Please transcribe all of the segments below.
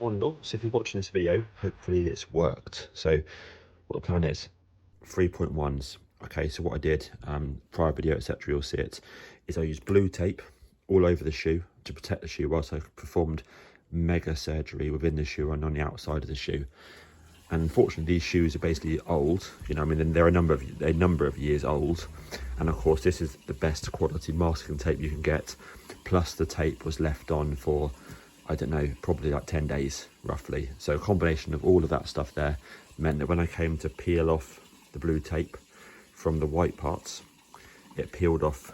Wandle. So if you're watching this video, hopefully it's worked. So what the plan is, 3.1s. Okay, so what I did, prior video, etc., you'll see it, is I used blue tape all over the shoe to protect the shoe whilst I performed mega surgery within the shoe and on the outside of the shoe. And unfortunately, these shoes are basically old. You know, I mean, they're a number of years old. And of course, this is the best quality masking tape you can get. Plus, the tape was left on for, I don't know, probably like 10 days, roughly. So a combination of all of that stuff there meant that when I came to peel off the blue tape from the white parts, it peeled off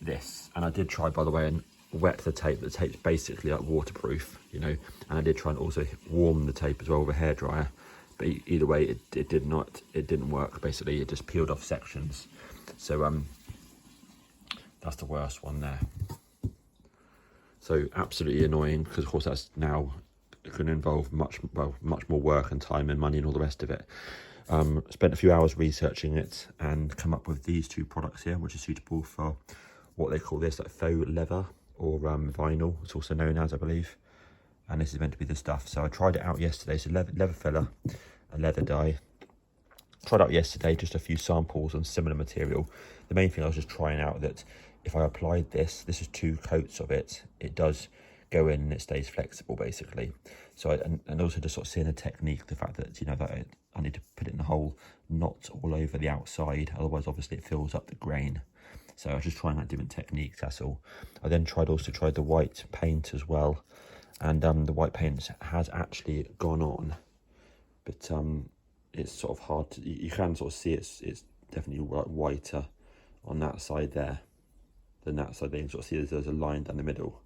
this. And I did try, by the way, and wet the tape. The tape's basically like waterproof, you know, and I did try and also warm the tape as well with a hairdryer, but either way it didn't work. Basically it just peeled off sections. So that's the worst one there. So absolutely annoying, because of course that's now going to involve much more work and time and money and all the rest of it. Spent a few hours researching it and come up with these two products here, which are suitable for what they call this, like faux leather, or vinyl, it's also known as, I believe. And this is meant to be the stuff. So I tried it out yesterday. So leather filler, a leather dye. Tried out yesterday, just a few samples on similar material. The main thing I was just trying out that if I applied this is 2 coats of it, it does go in and it stays flexible basically. So and also just sort of seeing the technique, the fact that, you know, that I need to put it in the hole, not all over the outside, otherwise obviously it fills up the grain. So I was just trying out different techniques, that's all. I then tried the white paint as well, and the white paint has actually gone on, but it's sort of hard to, you can sort of see it's definitely whiter on that side there than that side. Then you can sort of see there's a line down the middle,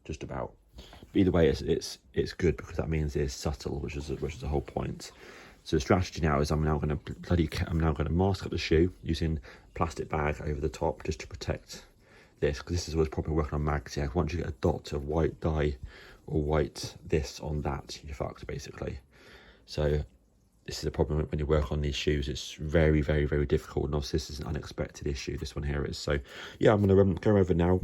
just about. But either way, it's good, because that means it's subtle, which is the whole point. So the strategy now is I'm now going to mask up the shoe using plastic bag over the top just to protect this, because this is what's probably working on mags. Yeah, once you get a dot of white dye or white this on that, you're fucked basically. So this is a problem when you work on these shoes. It's very, very, very difficult, and obviously this is an unexpected issue. This one here is. So yeah, I'm going to go over now,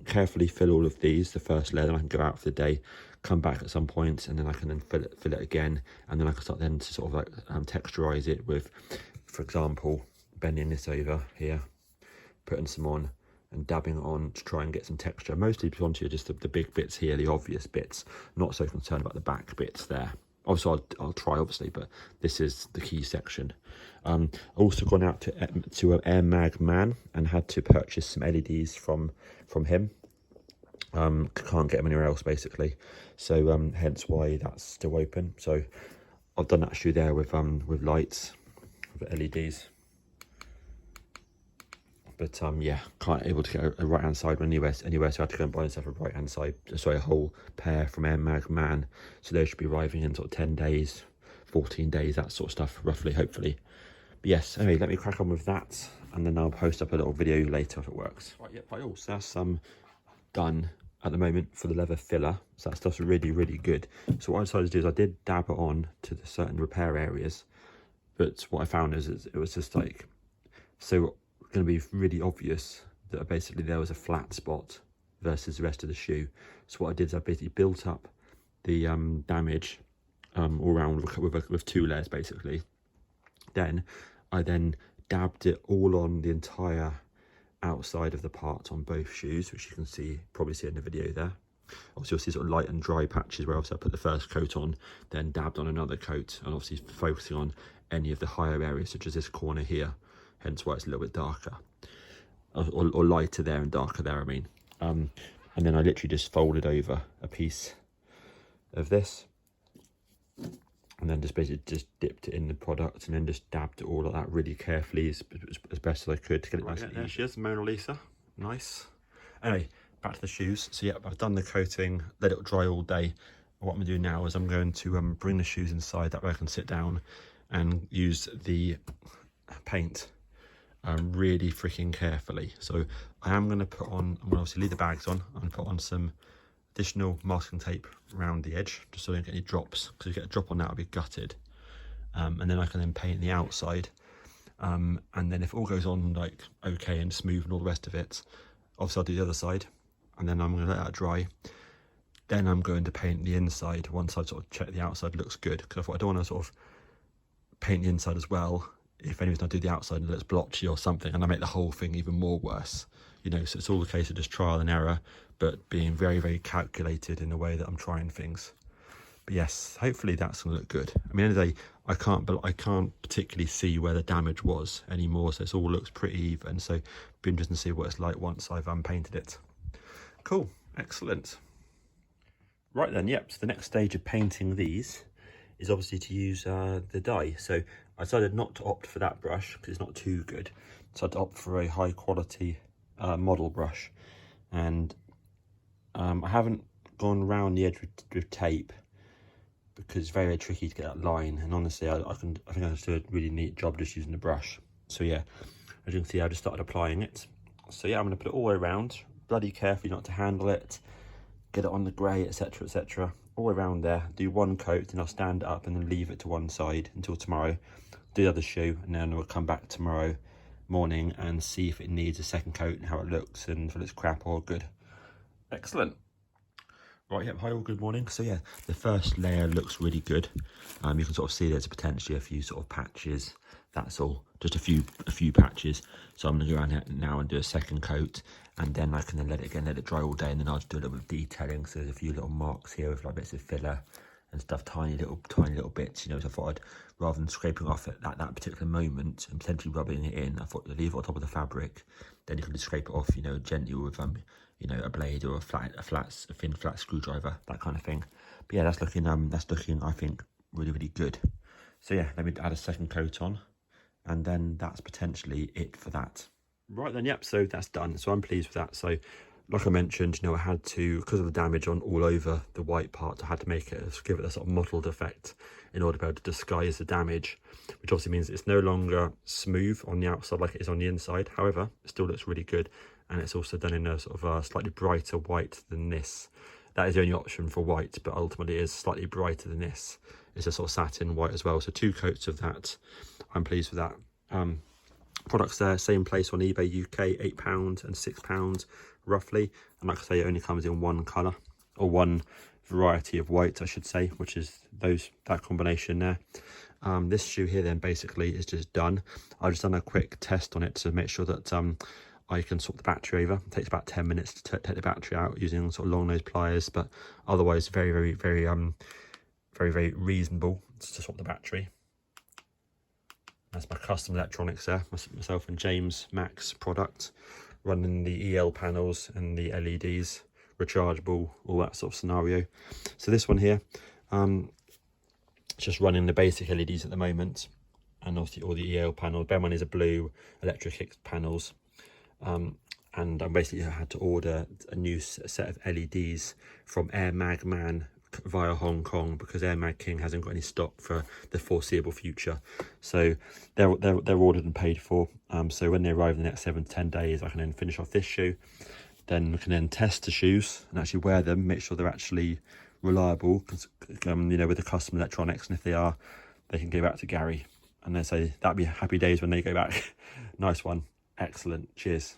carefully fill all of these, the first layer, then I can go out for the day, come back at some point, and then I can then fill it again, and then I can start then to sort of like texturize it with, for example, bending this over here, putting some on and dabbing it on to try and get some texture, mostly onto just the big bits here, the obvious bits. Not so concerned about the back bits there. Also, I'll try obviously, but this is the key section. Also gone out to Air Mag Man and had to purchase some LEDs from him. Can't get them anywhere else basically, so hence why that's still open. So I've done that shoe there with lights, with LEDs. But yeah, can't able to get a right hand side anywhere, so I had to go and buy myself a right hand side, sorry, a whole pair from Air Mag Man. So they should be arriving in sort of 10 days, 14 days, that sort of stuff, roughly, hopefully. But yes, anyway, let me crack on with that, and then I'll post up a little video later if it works. Right, yep, right, so that's done at the moment for the leather filler. So that stuff's really, really good. So what I decided to do is I did dab it on to the certain repair areas, but what I found is it was just like, so going to be really obvious that basically there was a flat spot versus the rest of the shoe. So what I did is I basically built up the damage all around with 2 layers basically. Then I dabbed it all on the entire outside of the part on both shoes, which you can probably see in the video there. Obviously you'll see sort of light and dry patches where obviously I put the first coat on, then dabbed on another coat, and obviously focusing on any of the higher areas such as this corner here, hence why it's a little bit darker, or lighter there and darker there, I mean. And then I literally just folded over a piece of this, and then just basically just dipped it in the product, and then just dabbed it all like that really carefully as best as I could to get it nice. There she is, Mona Lisa, nice. Anyway, back to the shoes. So yeah, I've done the coating, let it dry all day. What I'm gonna do now is I'm going to bring the shoes inside, that way I can sit down and use the paint really freaking carefully. So I am going to put on, I'm going to obviously leave the bags on, I'm going to put on some additional masking tape around the edge, just so I don't get any drops, because if you get a drop on that I'll be gutted. And then I can then paint the outside, and then if it all goes on like okay and smooth and all the rest of it, obviously I'll do the other side, and then I'm going to let that dry, then I'm going to paint the inside once I've sort of checked the outside looks good, because I thought I don't want to sort of paint the inside as well if any reason I do the outside and it looks blotchy or something and I make the whole thing even more worse, you know. So it's all a case of just trial and error, but being very, very calculated in the way that I'm trying things. But yes, hopefully that's gonna look good. I mean, at the end of the day, I can't particularly see where the damage was anymore, so it all looks pretty even. So it'll be interesting to see what it's like once I've painted it. Cool, excellent. Right then, yep, so the next stage of painting these is obviously to use the dye. So I decided not to opt for that brush because it's not too good. So I'd opt for a high quality model brush. And I haven't gone around the edge with tape because it's very, very tricky to get that line. And honestly, I think I just do a really neat job just using the brush. So yeah, as you can see, I just started applying it. So yeah, I'm gonna put it all the way around, bloody carefully not to handle it, get it on the grey, etc, etc, all around there. Do one coat and I'll stand it up and then leave it to one side until tomorrow, do the other shoe, and then we'll come back tomorrow morning and see if it needs a second coat and how it looks and if it's crap or good. Excellent. Right, yep, hi all, good morning. So yeah, the first layer looks really good. You can sort of see there's potentially a few sort of patches, that's all, just a few patches. So I'm gonna go around here now and do a second coat, and then I can then let it dry all day, and then I'll just do a little bit of detailing. So there's a few little marks here with like bits of filler and stuff, tiny little bits, you know. So I thought I'd, rather than scraping off at that particular moment and potentially rubbing it in, I thought I'd leave it on top of the fabric, then you can just scrape it off, you know, gently with you know, a blade or a thin flat screwdriver, that kind of thing. But yeah, that's looking I think really, really good. So yeah, let me add a second coat on, and then that's potentially it for that. Right then, yep, so that's done. So I'm pleased with that. So like I mentioned, you know, I had to, because of the damage on all over the white part, I had to make it, give it a sort of mottled effect in order to be able to disguise the damage, which obviously means it's no longer smooth on the outside like it is on the inside. However, it still looks really good, and it's also done in a sort of a slightly brighter white than this. That is the only option for white, but ultimately it is slightly brighter than this. It's a sort of satin white as well. So 2 coats of that. I'm pleased with that. Products there, same place on eBay UK, £8 and £6 roughly. And like I say, it only comes in one colour, or one variety of white, I should say, which is that combination there. This shoe here then basically is just done. I've just done a quick test on it to make sure that I can swap the battery over. It takes about 10 minutes to take the battery out using sort of long nose pliers, but otherwise very, very, very, very reasonable to swap the battery. That's my custom electronics there, myself and James Max product, running the EL panels and the LEDs, rechargeable, all that sort of scenario. So this one here, just running the basic LEDs at the moment, and obviously all the EL panels. Bear in mind, these are blue electric panels. And I basically had to order a new set of LEDs from Air Mag Man via Hong Kong, because Air Mag King hasn't got any stock for the foreseeable future. So they're ordered and paid for. So when they arrive in the next 7 to 10 days, I can then finish off this shoe. Then we can then test the shoes and actually wear them, make sure they're actually reliable, you know, with the custom electronics. And if they are, they can go back to Gary, and they say that'd be happy days when they go back. Nice one. Excellent. Cheers.